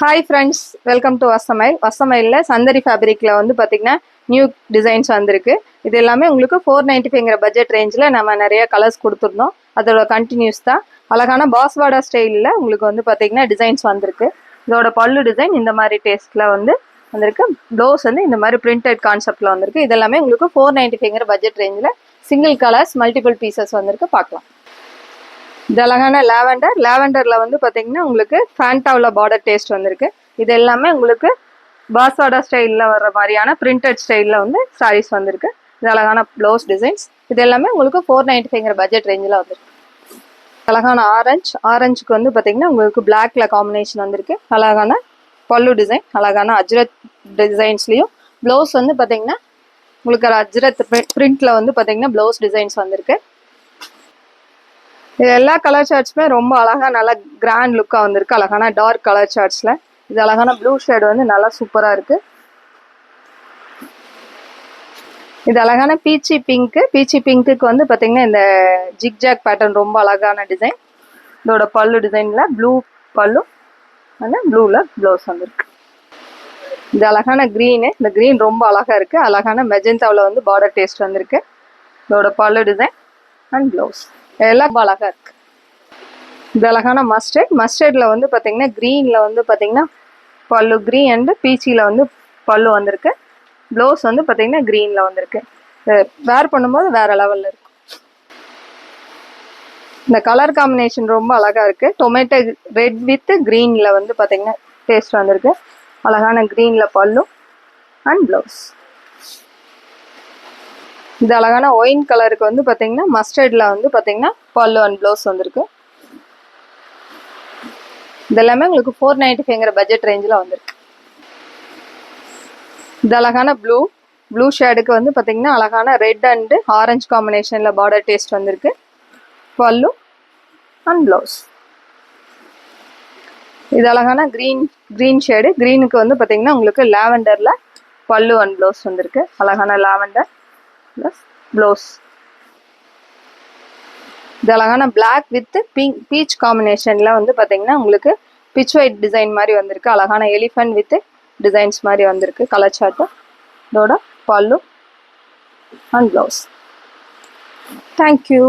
Hi friends, welcome to வசமையில் Chandari ஃபேப்ரிக்கில் வந்து பார்த்திங்கன்னா new designs வந்திருக்கு. இது எல்லாமே உங்களுக்கு 495ங்கிற பட்ஜெட் ரேஞ்சில் நம்ம நிறைய கலர்ஸ் கொடுத்துருந்தோம். அதோட கண்டினியூஸ் தான். அழகான பாஸ்வாடா ஸ்டைலில் உங்களுக்கு வந்து பார்த்திங்கன்னா டிசைன்ஸ் வந்திருக்கு. இதோட பல்லு டிசைன் இந்த மாதிரி டேஸ்ட்டில் வந்து வந்திருக்கு. ப்ளவுஸ் வந்து இந்த மாதிரி பிரிண்டட் கான்செப்டில் வந்திருக்கு. இது எல்லாமே உங்களுக்கு 495ங்கிற பட்ஜெட் ரேஞ்சில் சிங்கிள் கலர்ஸ் மல்டிபிள் பீசஸ் வந்திருக்கு. பார்க்கலாம். இது அழகான லாவெண்டரில் வந்து பார்த்தீங்கன்னா உங்களுக்கு ஃபேண்டாவில் பார்டர் டேஸ்ட் வந்திருக்கு. இது எல்லாமே உங்களுக்கு பாஸ்வாடா ஸ்டைலில் வர்ற மாதிரியான பிரிண்டட் ஸ்டைலில் வந்து சாரீஸ் வந்திருக்கு. இது அழகான ப்ளவுஸ் டிசைன்ஸ். இது எல்லாமே உங்களுக்கு 495ங்கிற பட்ஜெட் ரேஞ்சில் வந்திருக்கு. அழகான ஆரஞ்சுக்கு வந்து பார்த்தீங்கன்னா உங்களுக்கு பிளாக்ல காம்பினேஷன் வந்திருக்கு. அழகான பல்லு டிசைன், அழகான அஜ்ரத் டிசைன்ஸ்லையும் ப்ளவுஸ் வந்து பார்த்தீங்கன்னா உங்களுக்கு அஜ்ரத் பிரிண்ட்ல வந்து பார்த்தீங்கன்னா ப்ளவுஸ் டிசைன்ஸ் வந்திருக்கு. இது எல்லா கலர் சார்ட்ஸுமே ரொம்ப அழகாக நல்லா கிராண்ட் லுக்காக வந்திருக்கு. அழகான டார்க் கலர் சார்ட்ஸில் இது அழகான ப்ளூ ஷேடு வந்து நல்லா சூப்பராக இருக்குது. இது அழகான பீச்சி பிங்க்குக்கு வந்து பார்த்தீங்கன்னா இந்த ஜிக்ஜாக் பேட்டர்ன் ரொம்ப அழகான டிசைன். இதோட பல்லு டிசைனில் ப்ளூ பல்லு வந்து ப்ளூவில் ப்ளவுஸ் வந்திருக்கு. இது அழகான க்ரீனு, இந்த க்ரீன் ரொம்ப அழகாக இருக்குது. அழகான மெஜந்தாவில் வந்து பார்டர் டேஸ்ட் வந்திருக்கு. இதோட பல்லு டிசைன் அண்ட் ப்ளவுஸ் எல்லாம் அழகா இருக்கு. இது அழகான மஸ்டர்ட்ல வந்து பாத்தீங்கன்னா கிரீன்ல வந்து பாத்தீங்கன்னா பல்லு கிரீன் அண்ட் பீச்சில வந்து பல்லு வந்திருக்கு. ப்ளவுஸ் வந்து பாத்தீங்கன்னா கிரீன்ல வந்திருக்கு. வேர் பண்ணும்போது வேற லெவல்ல இருக்கு. இந்த கலர் காம்பினேஷன் ரொம்ப அழகா இருக்கு. டொமேட்டோ ரெட் வித் கிரீன்ல வந்து பாத்தீங்கன்னா டேஸ்ட் வந்திருக்கு. அழகான கிரீன்ல பல்லு அண்ட் ப்ளவுஸ். இது அழகான ஒயின் கலருக்கு வந்து பார்த்தீங்கன்னா மஸ்டர்டில் வந்து பார்த்தீங்கன்னா பல்லு அண்ட் ப்ளவுஸ் வந்திருக்கு. இது எல்லாமே உங்களுக்கு 495ங்கிற பட்ஜெட் ரேஞ்சில் வந்திருக்கு. இது அழகான ப்ளூ ஷேடுக்கு வந்து பார்த்தீங்கன்னா அழகான ரெட் அண்டு ஆரஞ்சு காம்பினேஷனில் பார்டர் டேஸ்ட் வந்திருக்கு. பல்லு அண்ட் ப்ளவுஸ். இது அழகான க்ரீன் ஷேடு. க்ரீனுக்கு வந்து பார்த்தீங்கன்னா உங்களுக்கு லாவெண்டரில் பல்லு அண்ட் ப்ளவுஸ் வந்திருக்கு. அழகான லாவெண்டர் ப்ளஸ் ப்ளவுஸ். இது அழகான பிளாக் வித் பீச் காம்பினேஷன்ல வந்து பாத்தீங்கன்னா உங்களுக்கு பிச் ஒயிட் டிசைன் மாதிரி வந்திருக்கு. அழகான எலிஃபென்ட் வித் டிசைன்ஸ் மாதிரி வந்திருக்கு கலர் சார்ட். இதோட பல்லு அண்ட் ப்ளவுஸ். தேங்க்யூ.